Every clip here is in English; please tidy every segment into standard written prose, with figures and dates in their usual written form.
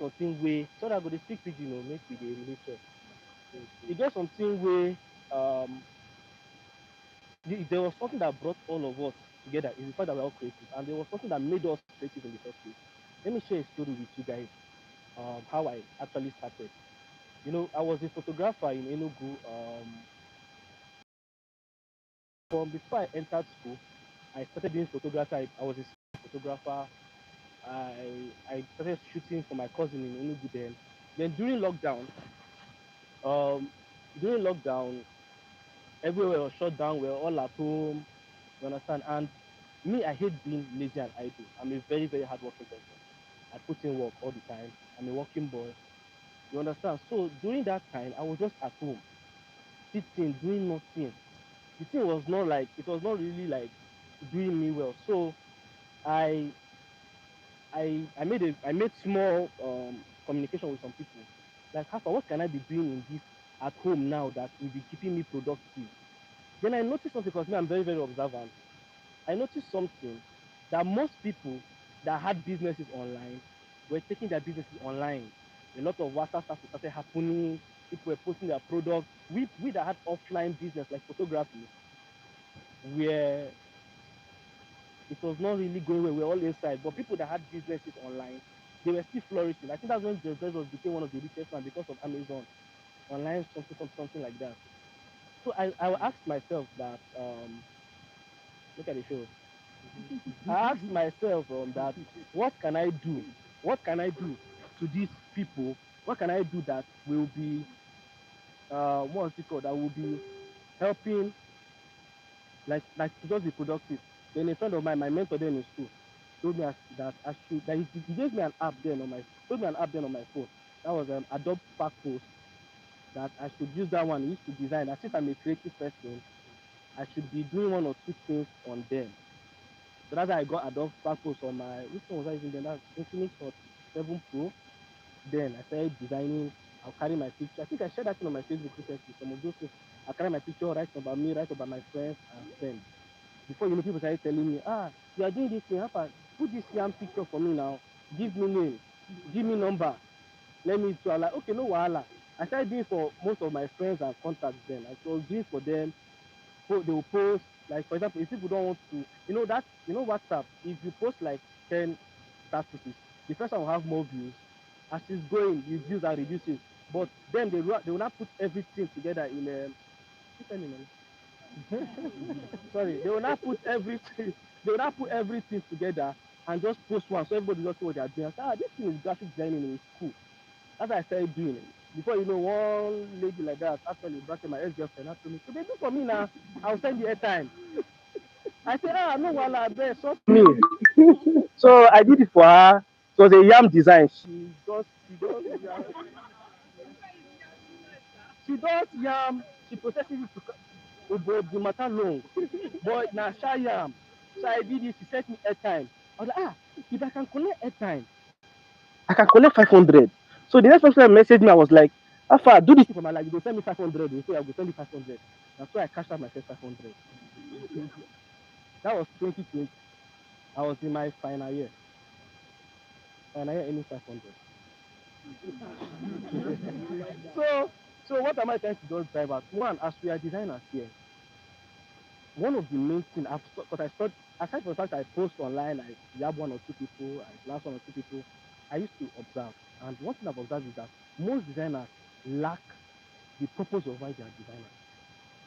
something way so that I go dey speak pidgin make we dey relate well. E get something way um there was something that brought all of us together is the fact that we're all creative, and there was something that made us creative in the first place. Let me share a story with you guys. How I actually started. I was a photographer in Enugu. From before I entered school, I started doing photography. I was a photographer. I started shooting for my cousin in Enugu then. Then um, during lockdown, everywhere was shut down. We were all at home. You understand? And me, I hate being lazy and idle. I'm a very, very hardworking person. I put in work all the time. I'm a working boy. You understand? So during that time, I was just at home, sitting, doing nothing. The thing was not like it was not really like doing me well. So I I made small communication with some people. Like, how far, what can I be doing in this at home now that will be keeping me productive? Then I noticed something because me, I'm very, very observant. I noticed something that most people that had businesses online were taking their businesses online. A lot of WhatsApp stuff started happening. People were posting their products. We that had offline business like photography, where it was not really going well. We were all inside. But people that had businesses online, they were still flourishing. I think that's when Jeff Bezos became one of the richest man because of Amazon online, something like that. So I asked myself that look at the show. I asked myself that what can I do? What can I do to these people? What can I do that will be what's it called? That will be helping like to just be productive. Then a friend of mine, my mentor then in school, told me that I should that he gave me an app then on my told me an app then on my phone. That was Adobe Spark Post that I should use that one. He used to design. And since I'm a creative person, I should be doing one or two things on them. So that's how I got Adobe Spark Post on my which one was I using then? That's Infinix Hot 7 Pro. Then I started designing. I'll carry my picture. I think I shared that thing on my Facebook recently. Some of those things. I carry my picture, write about me, write about my friends, and send. Before people started telling me, you are doing this thing, Papa, put this yam picture for me now. Give me name, give me number. Let me to like, okay, no wahala. I started doing for most of my friends and contacts then. I was doing for them. They will post, like for example, if people don't want to, WhatsApp, if you post like 10 statuses, the first one will have more views. As it's going, the views are reducing. But then they will not put everything together in sorry, they will not put everything they will not put everything together and just post one so everybody just see what they are doing. I say, this thing is graphic designing, it's cool. That's what I started doing it. Before one lady like that actually brought my ex-girlfriend and told me, so they do for me now, I'll send you airtime. I said, no wala abeg, so me. So I did it for her. It was a yam design. She does yam, she processes it to the matter long. But na sha yam. So I did it, she sent me airtime. I was like, if I can collect airtime, I can collect 500. So the next person that messaged me, I was like, Alpha, do this thing for my life. You go send me 500. So I go send you 500. That's why I cashed out my first 500. That was 2020. I was in my final year. Final year ending 500. So, so what am I trying to just drive at? One, as we are designers here, one of the main things because I started, aside from the fact I post online, I grab one or two people, I glance one or two people, I used to observe. And one thing I've observed is that most designers lack the purpose of why they are designers.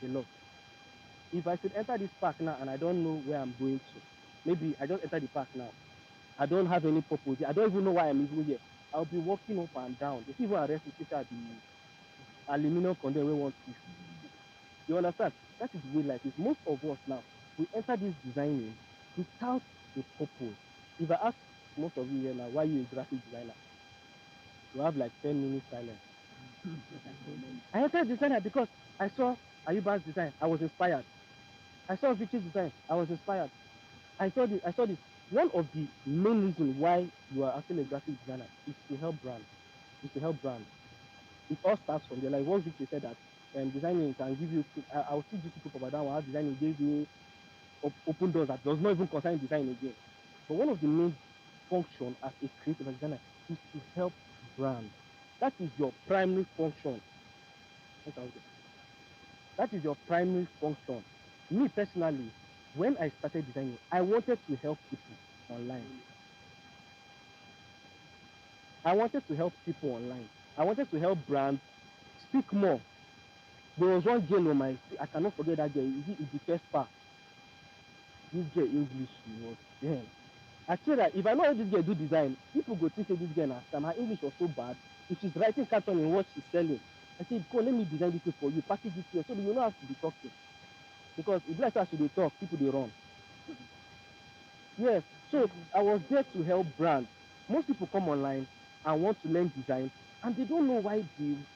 A lot. If I should enter this park now and I don't know where I'm going to, maybe I just enter the park now. I don't have any purpose. I don't even know why I'm even here. I'll be walking up and down. They even arrest me at the aluminum container we want to. You understand? That is the way life is. Most of us now, we enter this designing without a purpose. If I ask most of you here now, why you a graphic designer? You have like 10 minutes silence. I entered designer because I saw Ayuba's design. I was inspired. I saw Vicky's design. I was inspired. I saw this. One of the main reasons why you are actually a graphic designer is to help brands. Is to help brands. It all starts from there. Like once Vicky said that designing can give you. I'll see these people about that one. How designing gave me open doors that does not even concern design again. But one of the main function as a creative designer is to help brand. That is your primary function. That is your primary function. Me personally, when I started designing, I wanted to help people online. I wanted to help people online. I wanted to help brands speak more. There was one girl on my, I cannot forget that girl. Is the first part? This girl English, she was damn. I feel that if I know how this girl do design, people go think say this girl na scam. Her English was so bad. If she's writing carton in what she's selling, I said, go let me design this thing for you, package it here, so that you know how to be talking. Because if like that she dey talk, people dey run. Yes, so I was there to help brands. Most people come online and want to learn design, and they don't know why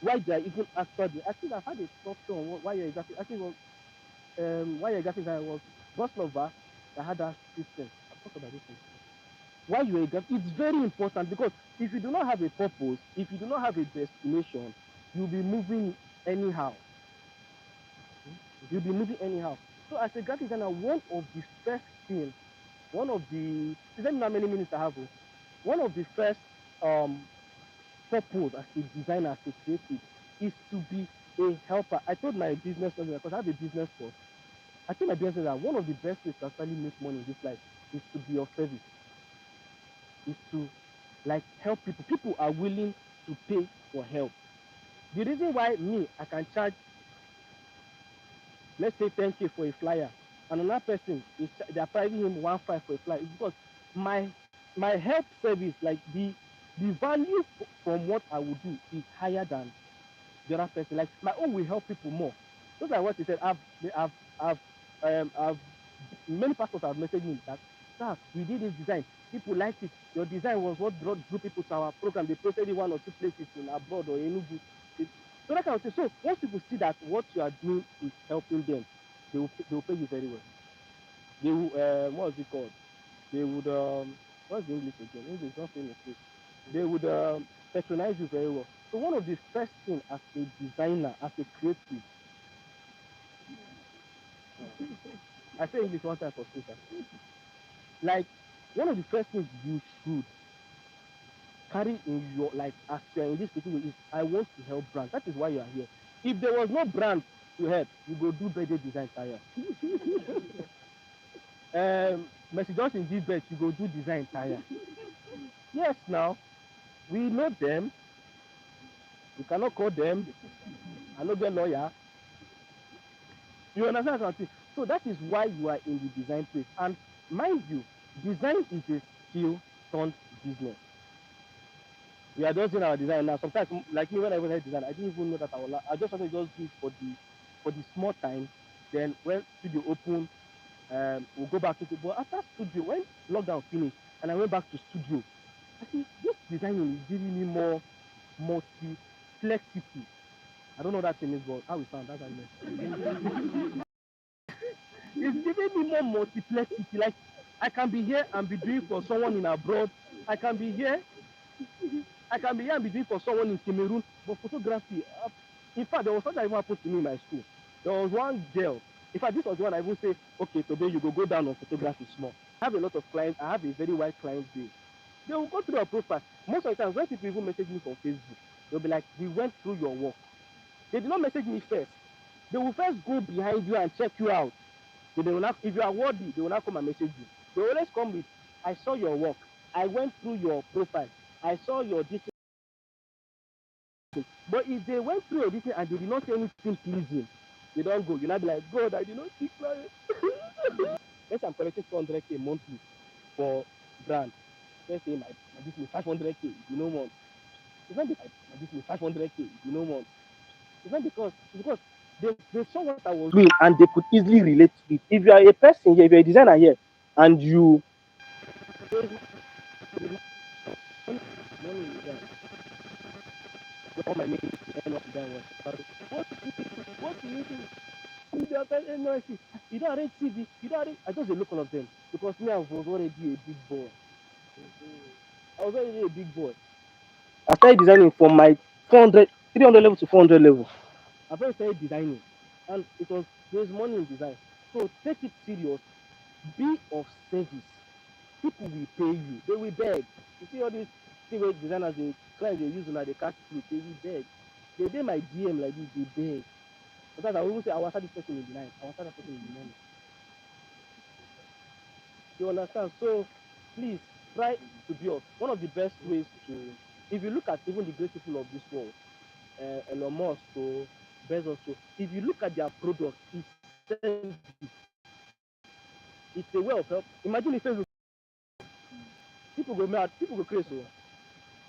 they are even after the. I think I've had a talk show on why you're exactly. I think it was why you're exactly that was Boss Lover that had that system. I talked about this thing. Why you are exactly. It's very important because if you do not have a purpose, if you do not have a destination, you'll be moving anyhow. You'll be moving anyhow. So as a graphic designer, one of the first things, one of the, let me know how many minutes I have. One of the first um purpose as a designer, as a creative, is to be a helper. I told my business owner, because I have a business course, I told my business owner that one of the best ways to actually make money in this life is to be of service, is to like help people. People are willing to pay for help. The reason why me, I can charge, let's say 10K for a flyer, and another person is they are pricing him 1.5 for a flyer, is because my my help service, like the value from what I would do is higher than the other person. Like my own will help people more. Just like what you said, I've many pastors have messaged me that, sir, we did this design. People liked it. Your design was what drew people to our program. They posted it one or two places in abroad or Enugu. So that kind of thing. So once people see that what you are doing is helping them, they will pay you very well. They will what's it called? They would what's the English again? English is not saying it. They would patronize you very well. So one of the first thing as a designer, as a creative, I say English one time for speaker. Like one of the first things you should carry in your, like as you're in this particular, is I want to help brands. That is why you are here. If there was no brand to help, you go do birthday design tire. Mercy Johnson give birth, you go do design tire. Yes, now we know them. You cannot call them. I no get lawyer. You understand what I'm saying? So that is why you are in the design place. And mind you, design is a skill turned business. We are just doing our design now. Sometimes, like me, when I was a design, I didn't even know that I just wanted to just do it for the small time. Then when studio open, we'll go back into. But after studio, when lockdown finished, and I went back to studio, I see this designing is giving me more multi-flexity. I don't know that thing is, but how we sound, that's how I know. It's giving me more multiplexity. Like I can be here and be doing for someone in abroad. I can be here. I can be here and be doing for someone in Cameroon. But photography, in fact, there was something that even happened to me in my school. There was one girl. In fact, this was the one I even say, okay, today you go down on photography small. I have a lot of clients. I have a very wide client base. They will go through your profile. Most of the times, when people even message me from Facebook, they'll be like, we went through your work. They did not message me first. They will first go behind you and check you out. So they will not, if you are worthy, they will not come and message you. They always come with, I saw your work. I went through your profile. I saw your details. But if they went through your details and they did not say anything pleasing, they don't go. You'll not be like, God, I did not see client. Let's say I'm collecting 400K monthly for brand. Let's say my business 500K, you know more. It's not because my business 500K, you know more. It's not because they saw what I was doing and they could easily relate to it. If you are a person here, if you're a designer here, and you all my mates end up design was what do you think? You don't arrange TV, you don't arrange. I just look all of them because me I was already a big boy. I was already a big boy. I started designing from my 400, 300 level to 400 level. I've already started designing, and there's money in design. So take it serious. Be of service. People will pay you. They will beg. You see all these TV designers, they clients they use now they catch fruit, they will beg. They dey my DM like this, they beg. Sometimes I will even say I will start this person in the night, I will start that person in the morning. You understand? So please try to be up. One of the best ways to, if you look at even the great people of this world, Elon Musk, so Bezos, so if you look at their product, it's service. It's a way of help. Imagine if Facebook, people go mad, people go crazy. So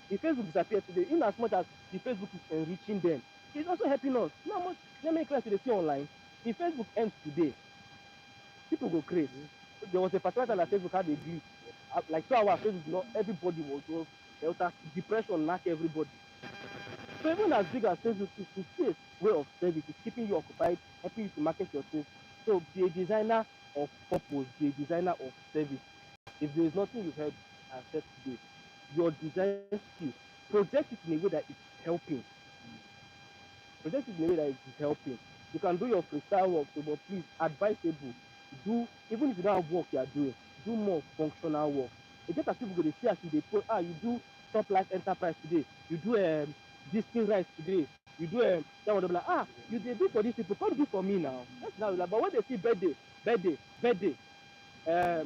if Facebook disappear today, in as much as the Facebook is enriching them, it's also helping us. You know how much how many clients they see online? If Facebook ends today, people go crazy. There was a particular time that Facebook had a glitch. Like 2 hours, Facebook, everybody was just depression knock everybody. So even as big as Facebook is, it's still a way of service. It's keeping you occupied, helping you to market your things. So be a designer of purpose, be a designer of service. If there is nothing you've heard and said today, your design skills, project it in a way that it's helping. Project it in a way that it is helping. You can do your freestyle work, so, but please, advisable, do, even if you don't have work you are doing, do more functional work. It's just as people go to see as you they put, you do top life enterprise today, you do this thing right today, you do that one, they'll be like, you did do for these people, come do for me now. That's now, like, but when they see birthday,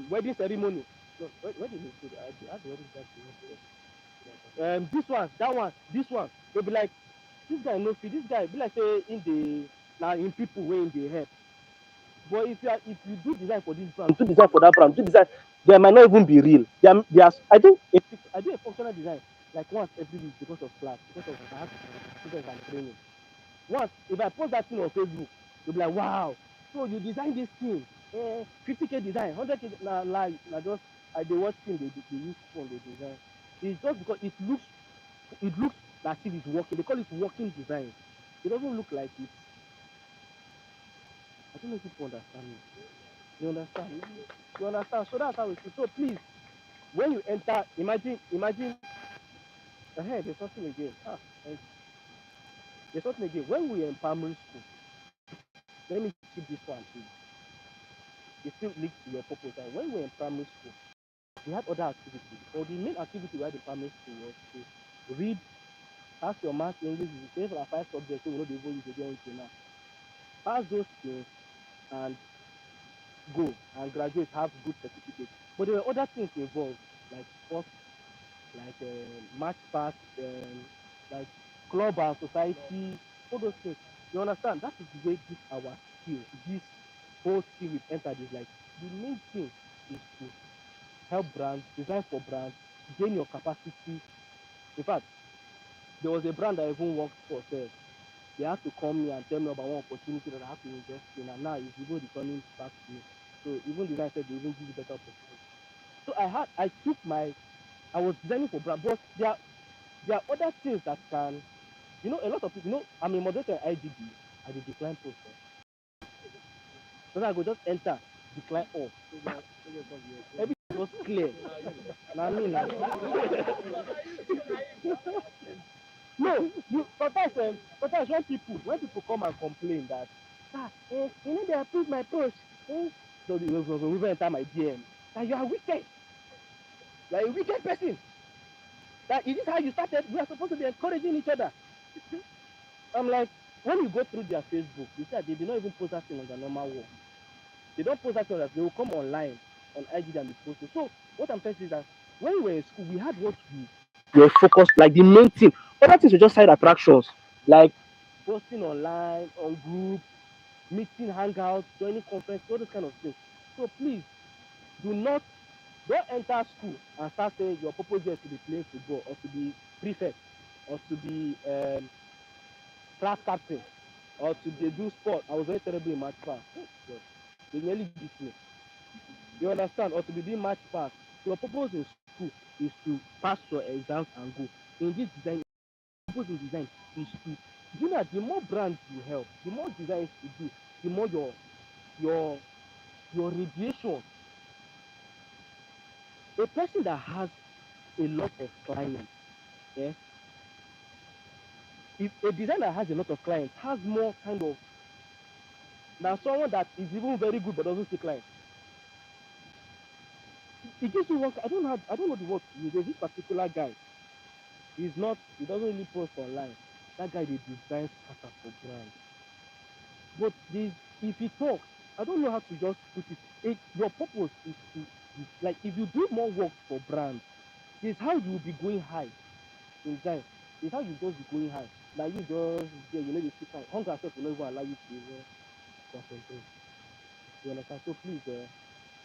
wedding ceremony, no, where did they put it? I had the wedding ceremony. This one, that one, this one, they'll be like, this guy no fit, this guy be like say in the now in people wey in the help. But if you do design for this brand, do design for that brand, do design, they might not even be real. They are I do a functional design like once every week because of class, because of I have students and training. Once if I post that thing on Facebook, they'll be like, wow, so you design this thing, 50K design, 100K na just I dey watch thing they use phone they design. It's just because it looks as if it's working. They call it working design. It doesn't look like it. I don't know if people understand me. You understand? You understand? So that's how it is. So please, when you enter, imagine, there's something again. There's something again. When we are in primary school, let me keep this one too. It still links to your purpose. And when we were in primary school, we had other activities. Or the main activity we had in primary school was to read, pass your math, English, you for 5 subjects, so we know the use again until now. Pass those things and go and graduate, have good certificates. But there were other things involved, like sports, like match pass, like club and society, all those things. You understand? That is the way this our skill, this whole skill we've entered is like the main thing is to help brands, design for brands, gain your capacity. In fact, there was a brand I even worked for. They have to call me and tell me about one opportunity that I have to invest in, and now it's even returning back to me. So even the guy said they even give you better opportunity. So I was designing for brand, but there are other things that can, a lot of people, I'm a moderator at IGB, I dey decline post. So I go just enter, decline all. Everything was clear. Now me now. No, sometimes when people come and complain that they approve my post, so they will even enter my DM that you are wicked, you are a wicked person. That is this how you started? We are supposed to be encouraging each other. I'm like, when you go through their Facebook, you see that they do not even post that thing on their normal wall. They don't post that thing on that. They will come online on IG and be posting. So what I'm saying is that when we were in school, we had what we were focused, like the main thing. Other things were just side attractions, like posting online, on group, meeting, hangouts, joining conference, all those kind of things. So please do not don't enter school and start saying your purpose is to be playing football or to be prefect or to be class captain or to do sport. I was very terrible in match pass. They nearly beat me. You understand? Or to be doing match pass. Your purpose in school is to pass your exams and go. In this design, purpose in design is to, the more brands you help, the more designs you do, the more your your radiation. A person that has a lot of clients, yeah, if a designer has a lot of clients, has more kind of than someone that is even very good but doesn't see clients. It gives you one. I don't know the word to use. There's this particular guy. he doesn't really post online. That guy dey design scatter for brand. But this, if he talks, I don't know how to just put it. Your purpose is to like if you do more work for brand, this how you will be going high in time. This how you just be going high. Like you just there, you know the sit time. Hunger self will not even allow you to even concentrate. You understand? So please,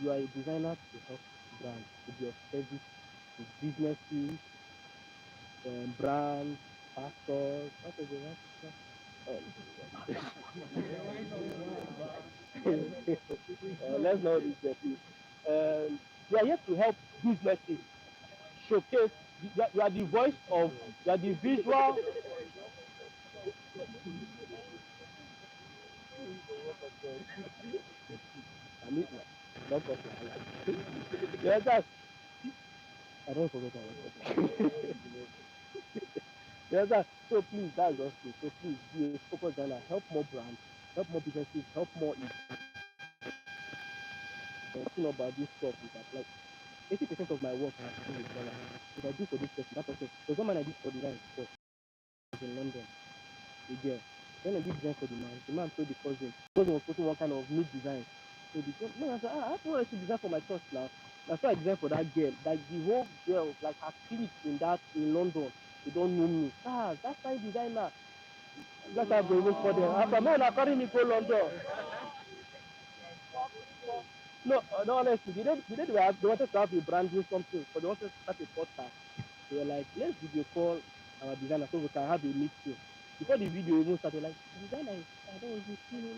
you are a designer to help brands, to be of service to businesses, brands, pastors, what is it? Let's not reach there, please. We are here to help businesses showcase. You are the voice of, you are the visual. I mean, don't talk like yeah, that's, I don't forget what I was talking. Yeah, that. So please, that's just it. So please be a focus designer. Help more brands, help more businesses, help more thing about this stuff is that like 80% of my work has to do with dollar. If I do for this person, that person, there's one man I did for design before in London. Again, when I did design for the man told the cousin was putting one kind of mid design. So the man said, I want to design for my church now. That's why I designed for that girl. Like the whole girl, like her clique in London, they don't know me. That's my designer. That's how I go even for them. After man, I carry me go London. No, no, honestly, they wanted to have a branding something, but they wanted to start a podcast. They were like, let's video call our designer so we can have a meeting. Before the video even started, like, designer, I don't even see him.